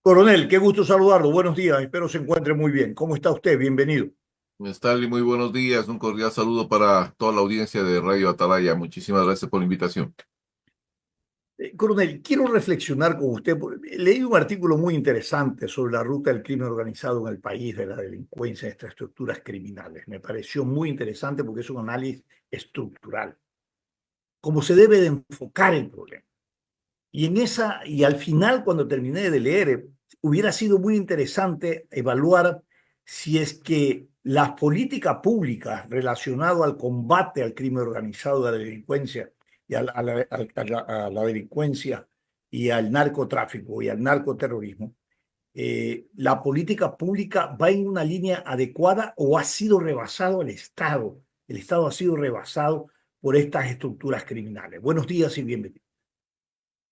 Coronel, qué gusto saludarlo. Buenos días, espero se encuentre muy bien. ¿Cómo está usted? Bienvenido. Stanley, muy buenos días. Un cordial saludo para toda la audiencia de Radio Atalaya. Muchísimas gracias por la invitación. Coronel, quiero reflexionar con usted. Leí un artículo muy interesante sobre la ruta del crimen organizado en el país, de la delincuencia, de estas estructuras criminales. Me pareció muy interesante porque es un análisis estructural, cómo se debe de enfocar el problema. Y al final, cuando terminé de leer, hubiera sido muy interesante evaluar si es que las políticas públicas relacionadas al combate al crimen organizado, a la delincuencia y a la delincuencia y al narcotráfico y al narcoterrorismo, la política pública va en una línea adecuada o ha sido rebasado el Estado. El Estado ha sido rebasado por estas estructuras criminales. Buenos días y bienvenidos.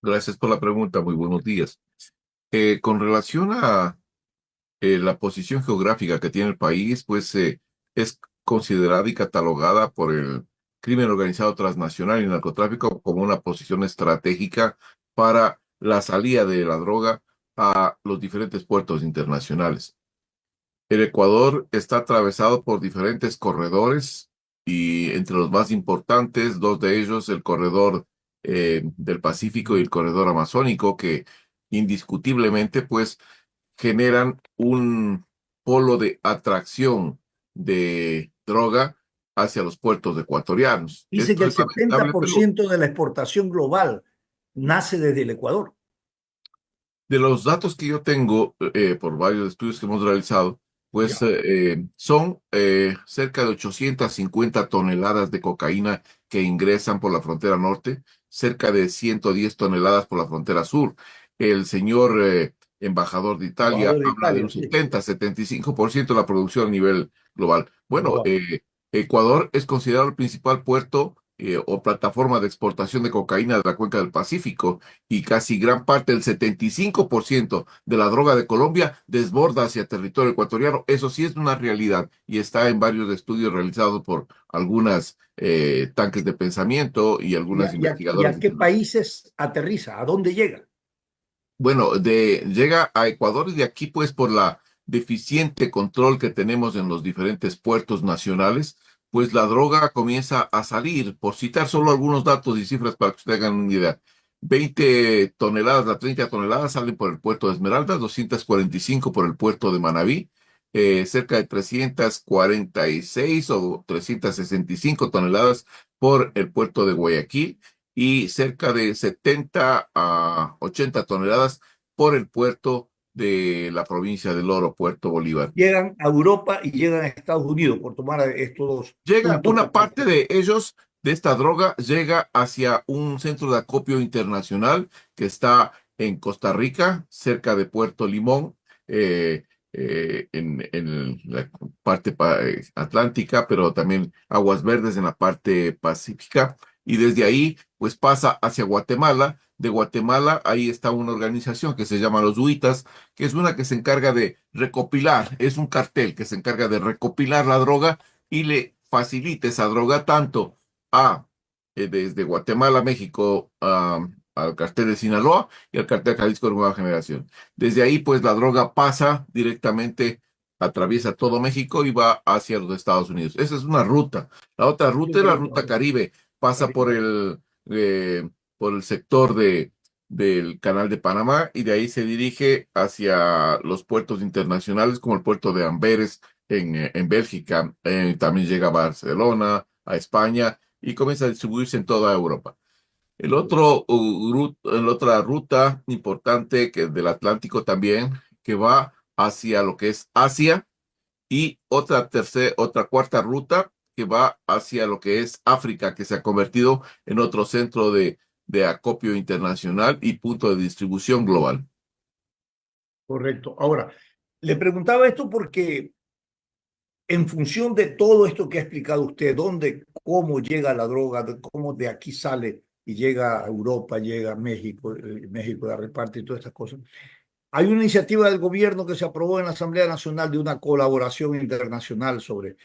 Gracias por la pregunta. Muy buenos días. Con relación a la posición geográfica que tiene el país, pues es considerada y catalogada por el crimen organizado transnacional y narcotráfico como una posición estratégica para la salida de la droga a los diferentes puertos internacionales. El Ecuador está atravesado por diferentes corredores y entre los más importantes, dos de ellos, el corredor del Pacífico y el corredor amazónico, que indiscutiblemente pues generan un polo de atracción de droga hacia los puertos ecuatorianos. Dice que Esto el es lamentable, pero 70% de la exportación global nace desde el Ecuador. de los datos que yo tengo por varios estudios que hemos realizado, pues Ya. son cerca de 850 toneladas de cocaína que ingresan por la frontera norte, cerca de 110 toneladas por la frontera sur. El señor embajador de Italia Embajador de habla de Italia, un sí. 70-75% de la producción a nivel global. Bueno, Global. Ecuador es considerado el principal puerto o plataforma de exportación de cocaína de la cuenca del Pacífico y casi gran parte, del 75% de la droga de Colombia desborda hacia territorio ecuatoriano. Eso sí es una realidad y está en varios estudios realizados por algunas tanques de pensamiento y algunas Y investigadoras a qué internacionales. países aterriza? ¿A dónde llega? Bueno, llega a Ecuador y de aquí pues por la deficiente control que tenemos en los diferentes puertos nacionales, pues la droga comienza a salir, por citar solo algunos datos y cifras para que ustedes tengan una idea. 20 toneladas a 30 toneladas salen por el puerto de Esmeraldas, 245 por el puerto de Manabí, cerca de 346 o 365 toneladas por el puerto de Guayaquil y cerca de 70 a 80 toneladas por el puerto de la provincia del Oro, Puerto Bolívar. Llegan a Europa y llegan a Estados Unidos, por tomar estos dos Llega puntos una parte capitales. de ellos, de esta droga, llega hacia un centro de acopio internacional que está en Costa Rica, cerca de Puerto Limón, en la parte atlántica, pero también aguas verdes en la parte pacífica. Y desde ahí, pues pasa hacia Guatemala. De Guatemala, ahí está una organización que se llama Los Huitas, que es una que se encarga de recopilar, es un cartel que se encarga de recopilar la droga y le facilite esa droga tanto a desde Guatemala, México, al cartel de Sinaloa y al cartel Jalisco de Nueva Generación. Desde ahí, pues la droga pasa directamente, atraviesa todo México y va hacia los Estados Unidos. Esa es una ruta. La otra Qué ruta es la ruta interesante. Caribe, pasa por el sector del Canal de Panamá y de ahí se dirige hacia los puertos internacionales como el puerto de Amberes en Bélgica, también llega a Barcelona, a España y comienza a distribuirse en toda Europa. La otra ruta importante que del Atlántico también, que va hacia lo que es Asia y otra cuarta ruta que va hacia lo que es África, que se ha convertido en otro centro de acopio internacional y punto de distribución global. Correcto. Ahora, le preguntaba esto porque en función de todo esto que ha explicado usted, dónde, cómo llega la droga, cómo de aquí sale y llega a Europa, llega a México, México la reparte y todas estas cosas. Hay una iniciativa del gobierno que se aprobó en la Asamblea Nacional de una colaboración internacional sobre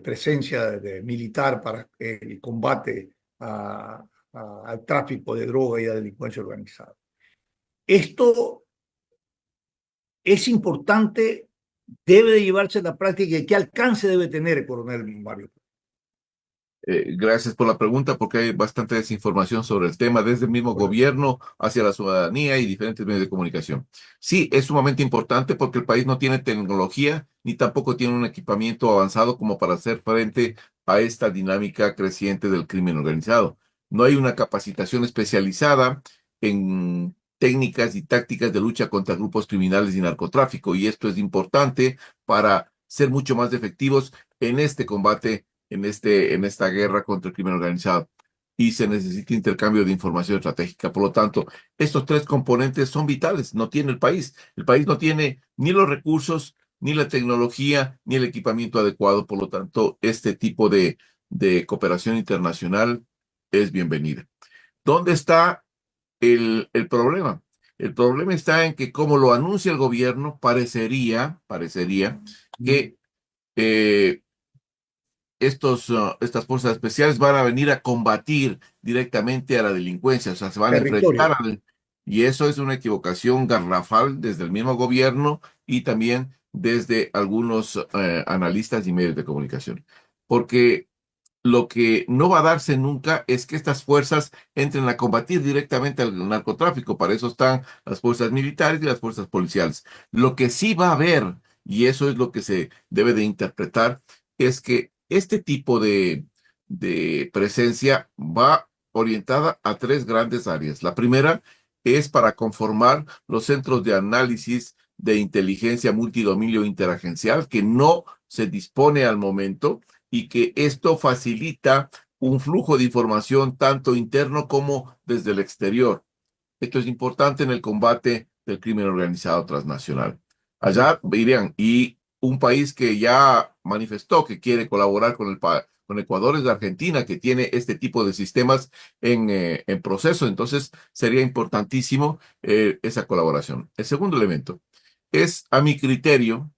presencia militar para el combate al tráfico de droga y a la delincuencia organizada. Esto es importante, debe de llevarse a la práctica y qué alcance debe tener, coronel Mario. Gracias por la pregunta, porque hay bastante desinformación sobre el tema desde el mismo Hola. gobierno hacia la ciudadanía y diferentes medios de comunicación. Sí, es sumamente importante porque el país no tiene tecnología ni tampoco tiene un equipamiento avanzado como para hacer frente a esta dinámica creciente del crimen organizado. No hay una capacitación especializada en técnicas y tácticas de lucha contra grupos criminales y narcotráfico, y esto es importante para ser mucho más efectivos en este combate en esta guerra contra el crimen organizado. Y se necesita intercambio de información estratégica. Por lo tanto, estos tres componentes son vitales. No tiene el país. El país no tiene ni los recursos, ni la tecnología, ni el equipamiento adecuado. Por lo tanto, este tipo de cooperación internacional es bienvenida. ¿Dónde está el problema? El problema está en que, como lo anuncia el gobierno, parecería que eh, estas fuerzas especiales van a venir a combatir directamente a la delincuencia, o sea, se van a enfrentar Territorio. y eso es una equivocación garrafal desde el mismo gobierno y también desde algunos analistas y medios de comunicación. Porque lo que no va a darse nunca es que estas fuerzas entren a combatir directamente al narcotráfico. Para eso están las fuerzas militares y las fuerzas policiales. Lo que sí va a haber, y eso es lo que se debe de interpretar, es que este tipo de presencia va orientada a tres grandes áreas. La primera es para conformar los centros de análisis de inteligencia multidominio interagencial que no se dispone al momento y que esto facilita un flujo de información tanto interno como desde el exterior. Esto es importante en el combate del crimen organizado transnacional. Allá dirían, y un país que ya manifestó que quiere colaborar con Ecuador es la Argentina, que tiene este tipo de sistemas en proceso. Entonces, sería importantísimo esa colaboración. El segundo elemento es, a mi criterio,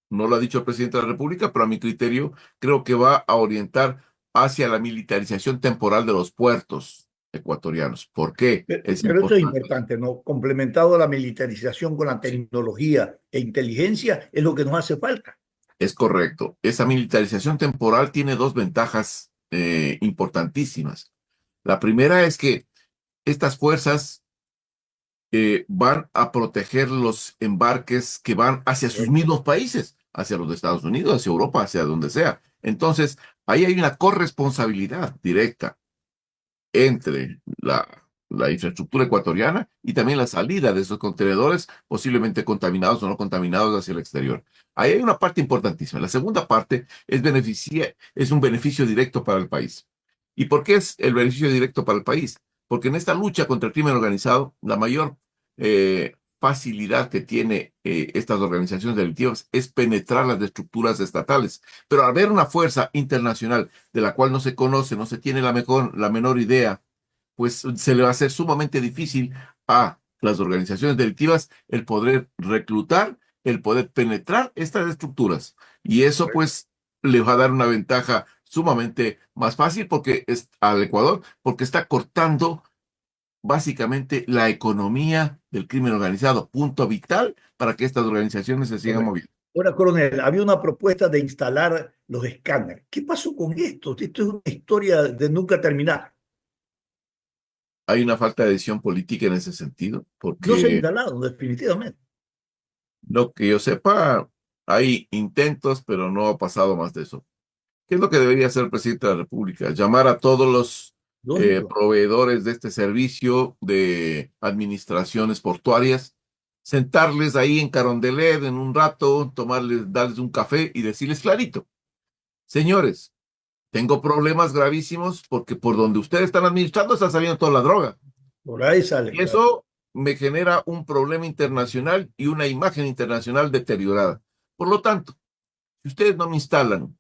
no lo ha dicho el presidente de la República, pero a mi criterio creo que va a orientar hacia la militarización temporal de los puertos ecuatorianos. ¿Por qué? Es Pero eso es importante. importante, ¿no? Complementado a la militarización con la tecnología e inteligencia es lo que nos hace falta. Es correcto. Esa militarización temporal tiene dos ventajas importantísimas. La primera es que estas fuerzas van a proteger los embarques que van hacia sus Correcto. mismos países, hacia los de Estados Unidos, hacia Europa, hacia donde sea. Entonces, ahí hay una corresponsabilidad directa entre la infraestructura ecuatoriana y también la salida de esos contenedores, posiblemente contaminados o no contaminados hacia el exterior. Ahí hay una parte importantísima. La segunda parte es un beneficio directo para el país. ¿Y por qué es el beneficio directo para el país? Porque en esta lucha contra el crimen organizado, la mayor facilidad que tiene estas organizaciones delictivas es penetrar las estructuras estatales. Pero al ver una fuerza internacional de la cual no se conoce, no se tiene la menor idea, pues se le va a hacer sumamente difícil a las organizaciones delictivas el poder reclutar, el poder penetrar estas estructuras. Y eso pues le va a dar una ventaja sumamente más fácil porque es al Ecuador, porque está cortando básicamente la economía del crimen organizado, punto vital para que estas organizaciones se sigan Correcto. moviendo. Ahora, coronel, había una propuesta de instalar los escáneres. ¿Qué pasó con esto? Esto es una historia de nunca terminar. Hay una falta de decisión política en ese sentido, No se ha porque instalado, definitivamente. lo que yo sepa, hay intentos, pero no ha pasado más de eso. ¿Qué es lo que debería hacer el presidente de la República? Llamar a todos los Lógico. proveedores de este servicio de administraciones portuarias, sentarles ahí en Carondelet en un rato, tomarles, darles un café y decirles clarito, señores, tengo problemas gravísimos porque por donde ustedes están administrando está saliendo toda la droga. Por ahí sale, Y claro. eso me genera un problema internacional y una imagen internacional deteriorada. Por lo tanto, si ustedes no me instalan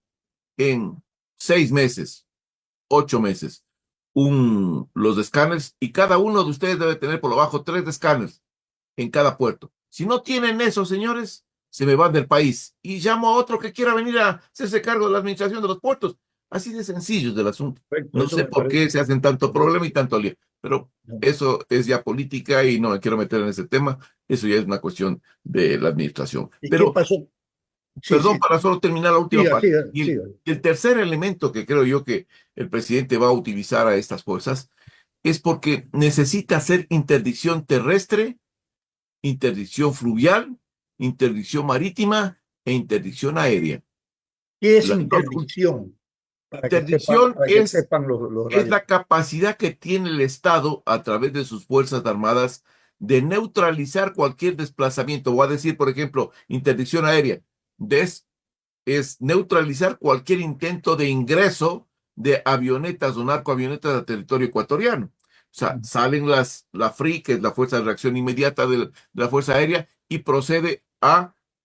en 6 meses, 8 meses, los escáneres, y cada uno de ustedes debe tener por lo bajo 3 escáneres en cada puerto. Si no tienen eso, señores, se me van del país y llamo a otro que quiera venir a hacerse cargo de la administración de los puertos. Así de sencillo es del asunto. Perfecto, No eso sé me por parece. qué se hacen tanto problema y tanto lío, pero No. eso es ya política y no me quiero meter en ese tema. eso ya es una cuestión de la administración. ¿Y qué Pero, pasó? Sí, perdón, sí, para solo terminar la última siga, parte. siga, Y siga. el tercer elemento que creo yo que el presidente va a utilizar a estas fuerzas es porque necesita hacer interdicción terrestre, interdicción fluvial, interdicción marítima e interdicción aérea. ¿Qué es Las dos interdicción? interdicción Para que sepan los es radios. la capacidad que tiene el Estado a través de sus Fuerzas Armadas de neutralizar cualquier desplazamiento. Voy a decir, por ejemplo, interdicción aérea. Es neutralizar cualquier intento de ingreso de avionetas o narcoavionetas a territorio ecuatoriano. O sea, salen la FRI, que es la Fuerza de Reacción Inmediata de la Fuerza Aérea, y procede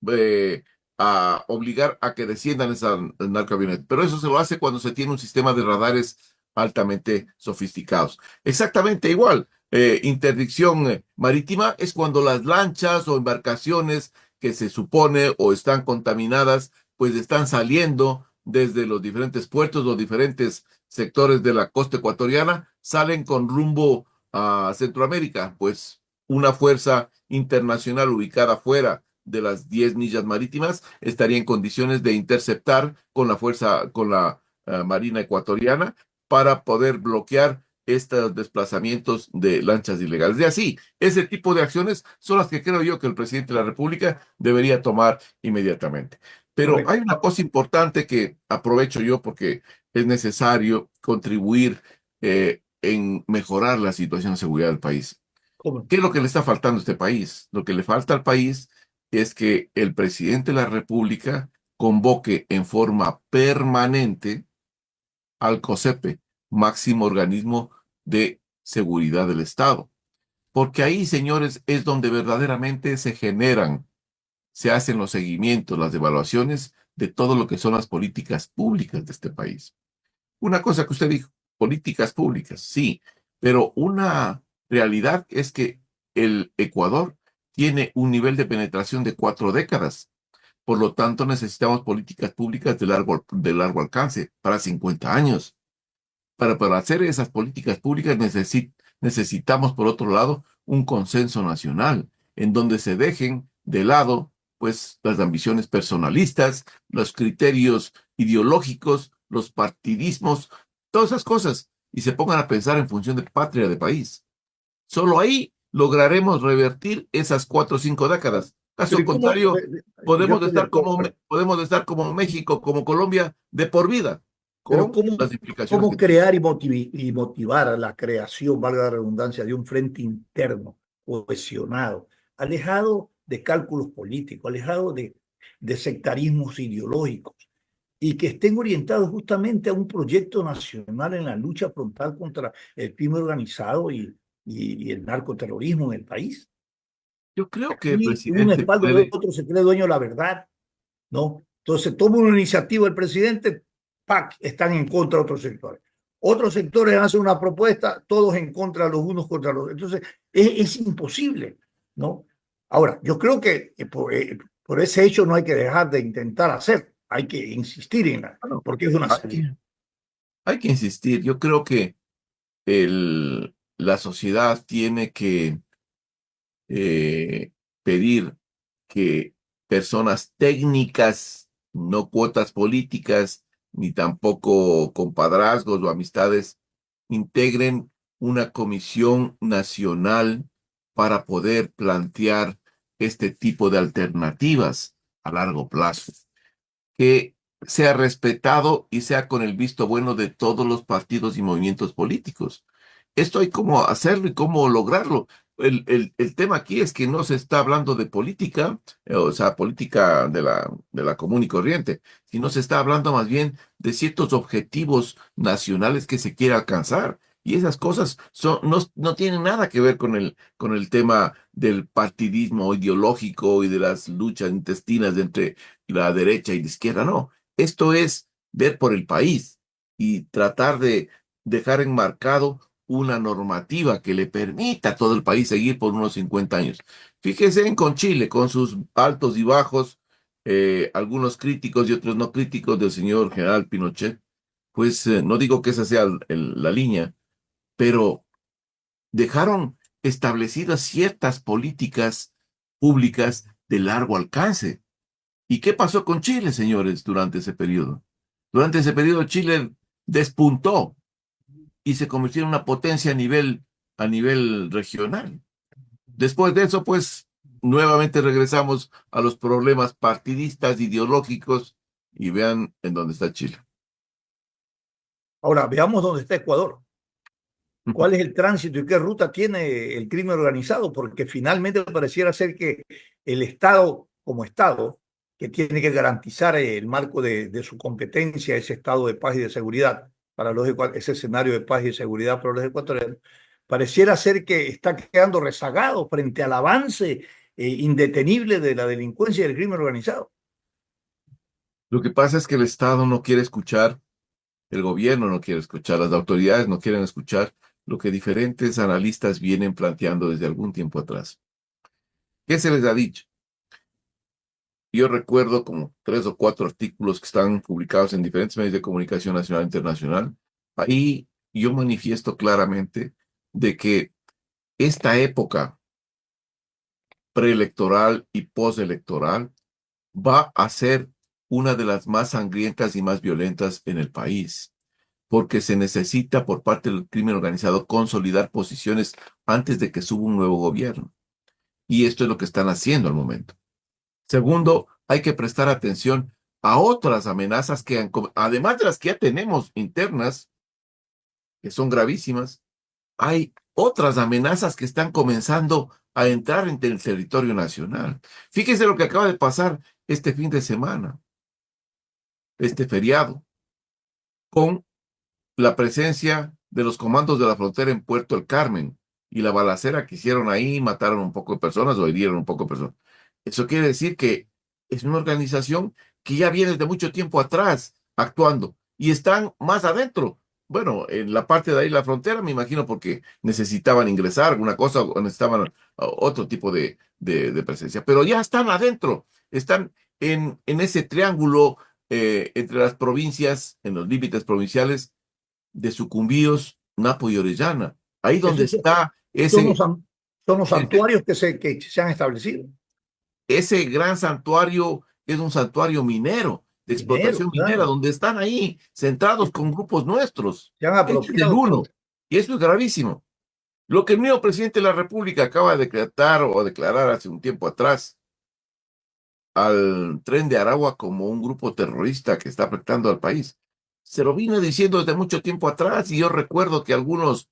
eh, a obligar a que desciendan esas narcoavionetas. Pero eso se lo hace cuando se tiene un sistema de radares altamente sofisticados. Exactamente igual. Interdicción marítima es cuando las lanchas o embarcaciones que se supone o están contaminadas pues están saliendo desde los diferentes puertos, los diferentes sectores de la costa ecuatoriana, salen con rumbo a Centroamérica, pues una fuerza internacional ubicada fuera de las 10 millas marítimas estaría en condiciones de interceptar con la fuerza, con la Marina ecuatoriana para poder bloquear estos desplazamientos de lanchas ilegales. Y así, ese tipo de acciones son las que creo yo que el presidente de la República debería tomar inmediatamente. Pero hay Correcto. una cosa importante que aprovecho yo porque es necesario contribuir en mejorar la situación de seguridad del país. ¿Cómo? ¿Qué es lo que le está faltando a este país? Lo que le falta al país es que el presidente de la República convoque en forma permanente al COSEPE, máximo organismo de seguridad del Estado. Porque ahí, señores, es donde verdaderamente se hacen los seguimientos, las evaluaciones de todo lo que son las políticas públicas de este país. Una cosa que usted dijo, políticas públicas, sí, pero una realidad es que el Ecuador tiene un nivel de penetración de 4 décadas. Por lo tanto, necesitamos políticas públicas de largo alcance para 50 años. Para hacer esas políticas públicas necesitamos, por otro lado, un consenso nacional en donde se dejen de lado, pues, las ambiciones personalistas, los criterios ideológicos, los partidismos, todas esas cosas, y se pongan a pensar en función de patria, de país. Solo ahí lograremos revertir esas 4 o 5 décadas. Pero Caso ¿y cómo? contrario, Yo estoy de acuerdo, podemos estar como México, como Colombia, de por vida, pero con las implicaciones cómo que tiene. crear y motivar la creación, valga la redundancia, de un frente interno cohesionado, alejado de cálculos políticos, alejado de sectarismos ideológicos y que estén orientados justamente a un proyecto nacional en la lucha frontal contra el crimen organizado y el narcoterrorismo en el país? Yo creo que el Y un presidente espaldo de puede, otro se cree dueño de la verdad, ¿no? Entonces toma una iniciativa el presidente, ¡pac!, están en contra de otros sectores. Otros sectores hacen una propuesta, todos en contra los unos contra los otros. Entonces es imposible, ¿no? Ahora, yo creo que por ese hecho no hay que dejar de intentar hacer, hay que insistir en la, bueno, porque es una hay salida. que, hay que insistir. Yo creo que la sociedad tiene que pedir que personas técnicas, no cuotas políticas, ni tampoco compadrazgos o amistades, integren una comisión nacional para poder plantear este tipo de alternativas a largo plazo, que sea respetado y sea con el visto bueno de todos los partidos y movimientos políticos. Esto hay cómo hacerlo y cómo lograrlo. El tema aquí es que no se está hablando de política, o sea, política de la común y corriente, sino se está hablando más bien de ciertos objetivos nacionales que se quiere alcanzar. Y esas cosas no tienen nada que ver con el tema del partidismo ideológico y de las luchas intestinas entre la derecha y la izquierda, no. Esto es ver por el país y tratar de dejar enmarcado una normativa que le permita a todo el país seguir por unos 50 años. Fíjese con Chile, con sus altos y bajos, algunos críticos y otros no críticos del señor general Pinochet, pues no digo que esa sea la línea, pero dejaron establecidas ciertas políticas públicas de largo alcance. ¿Y qué pasó con Chile, señores, durante ese periodo? Durante ese periodo Chile despuntó y se convirtió en una potencia a nivel regional. Después de eso, pues, nuevamente regresamos a los problemas partidistas, ideológicos, y vean en dónde está Chile. Ahora, veamos dónde está Ecuador. ¿Cuál es el tránsito y qué ruta tiene el crimen organizado? Porque finalmente pareciera ser que el Estado, como Estado, que tiene que garantizar el marco de su competencia, ese estado de paz y de seguridad, para ese escenario de paz y de seguridad para los ecuatorianos, pareciera ser que está quedando rezagado frente al avance indetenible de la delincuencia y del crimen organizado. Lo que pasa es que el Estado no quiere escuchar, el gobierno no quiere escuchar, las autoridades no quieren escuchar lo que diferentes analistas vienen planteando desde algún tiempo atrás. ¿Qué se les ha dicho? Yo recuerdo como 3 o 4 artículos que están publicados en diferentes medios de comunicación nacional e internacional. Ahí yo manifiesto claramente de que esta época preelectoral y postelectoral va a ser una de las más sangrientas y más violentas en el país, porque se necesita por parte del crimen organizado consolidar posiciones antes de que suba un nuevo gobierno. Y esto es lo que están haciendo al momento. Segundo, hay que prestar atención a otras amenazas que, además de las que ya tenemos internas, que son gravísimas, hay otras amenazas que están comenzando a entrar en el territorio nacional. Fíjese lo que acaba de pasar este fin de semana, este feriado, con la presencia de los comandos de la frontera en Puerto El Carmen y la balacera que hicieron ahí, mataron un poco de personas o hirieron un poco de personas. Eso quiere decir que es una organización que ya viene de mucho tiempo atrás actuando y están más adentro. Bueno, en la parte de ahí, la frontera, me imagino porque necesitaban ingresar alguna cosa o necesitaban otro tipo de presencia, pero ya están adentro, están en ese triángulo entre las provincias, en los límites provinciales de Sucumbíos, Napo y Orellana. Ahí donde Esos está son los, ese, son los ese, santuarios que se han establecido. ese gran santuario, es un santuario minero, de Dinero, explotación minera, claro. donde están ahí sentados con grupos nuestros. Se han Este es el apropiado. uno. Y eso es gravísimo. Lo que el nuevo presidente de la República acaba de decretar o declarar hace un tiempo atrás al Tren de Aragua como un grupo terrorista que está afectando al país. Se lo vino diciendo desde mucho tiempo atrás y yo recuerdo que algunos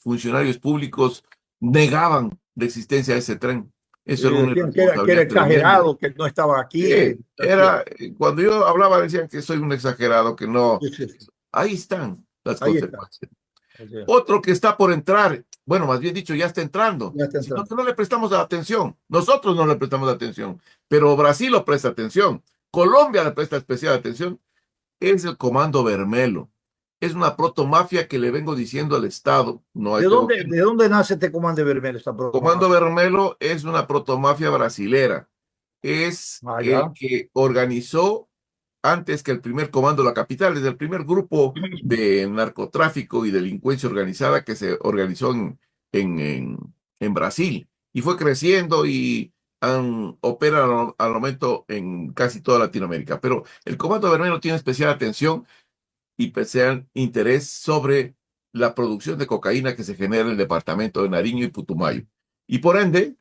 funcionarios públicos negaban la existencia de ese tren. Eso era una Decían que era irresponsabilidad tremenda. exagerado, que no estaba aquí. Era, cuando yo hablaba decían que soy un exagerado, que no. Sí, sí, sí. Ahí están las Ahí está. consecuencias. O sea, Otro que está por entrar, bueno, más bien dicho, ya está entrando, ya está sino entrando. que no le prestamos atención. Nosotros no le prestamos atención, pero Brasil lo presta atención, Colombia le presta especial atención, es el Comando Bermelo. Es una protomafia que le vengo diciendo al Estado, no a este gobierno. De dónde nace este comando de Bermelo, esta Comando broma? Bermelo es una protomafia brasilera. Es Ah, el ya. que organizó antes que el primer comando de la capital, es el primer grupo de narcotráfico y delincuencia organizada que se organizó en, en, en Brasil y fue creciendo y opera al momento en casi toda Latinoamérica. Pero el Comando Vermelho tiene especial atención y especial interés sobre la producción de cocaína que se genera en el departamento de Nariño y Putumayo. Y por ende,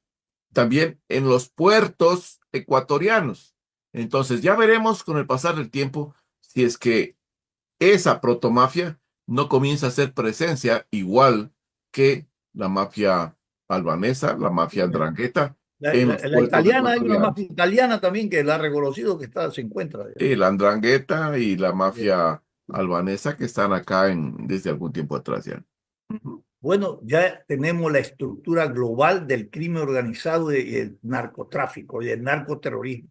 también en los puertos ecuatorianos. Entonces ya veremos con el pasar del tiempo si es que esa protomafia no comienza a hacer presencia igual que la mafia albanesa, la mafia andrangheta en los La puertos italiana, hay una mafia ecuatorianos. italiana también que la ha reconocido que está, se encuentra. La andrangheta y la Bien. mafia albanesa que están acá desde algún tiempo atrás ya. Bueno, ya tenemos la estructura global del crimen organizado y el narcotráfico y el narcoterrorismo,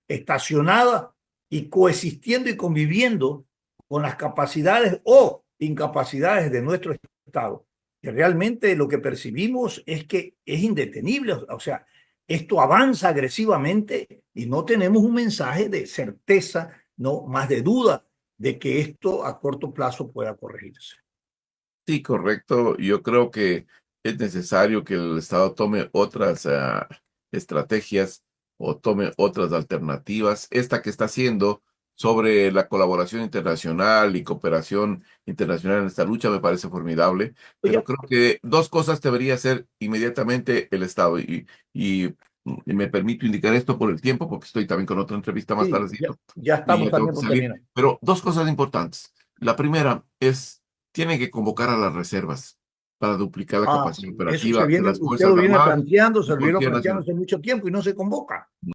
estacionada y coexistiendo y conviviendo con las capacidades o incapacidades de nuestro Estado. Que realmente lo que percibimos es que es indetenible, o sea, esto avanza agresivamente y no tenemos un mensaje de certeza, no más de duda de que esto a corto plazo pueda corregirse. Sí, correcto. Yo creo que es necesario que el Estado tome otras estrategias o tome otras alternativas. Esta que está haciendo sobre la colaboración internacional y cooperación internacional en esta lucha me parece formidable, pero Oiga, creo que dos cosas debería hacer inmediatamente el Estado. Y me permito indicar esto por el tiempo, porque estoy también con otra entrevista más sí, tardecito ya y estamos ya tengo también que por salir. terminar. Pero dos cosas importantes. La primera es, tienen que convocar a las reservas para duplicar la Ah, capacidad eso se operativa de viene, las usted Fuerzas lo viene Armadas planteando, se y lo viene Policía planteando Nacional. hace mucho tiempo y no se convoca.